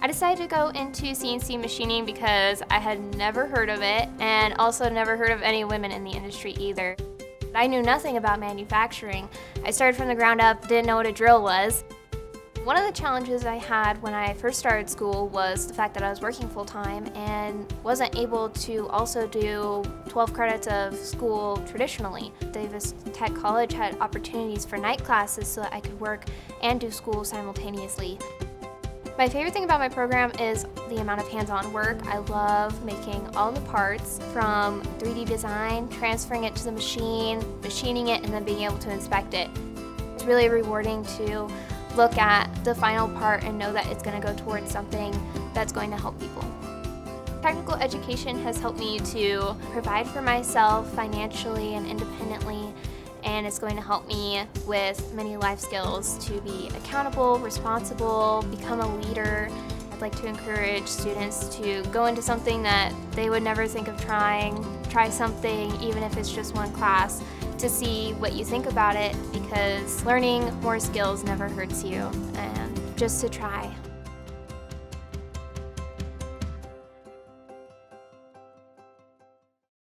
decided to go into CNC machining because I had never heard of it and also never heard of any women in the industry either. I knew nothing about manufacturing. I started from the ground up, didn't know what a drill was. One of the challenges I had when I first started school was the fact that I was working full-time and wasn't able to also do 12 credits of school traditionally. Davis Tech College had opportunities for night classes so that I could work and do school simultaneously. My favorite thing about my program is the amount of hands-on work. I love making all the parts from 3D design, transferring it to the machine, machining it, and then being able to inspect it. It's really rewarding to look at the final part and know that it's going to go towards something that's going to help people. Technical education has helped me to provide for myself financially and independently, and it's going to help me with many life skills to be accountable, responsible, become a leader. I'd like to encourage students to go into something that they would never think of trying, try something even if it's just one class, to see what you think about it, because learning more skills never hurts you, and just to try.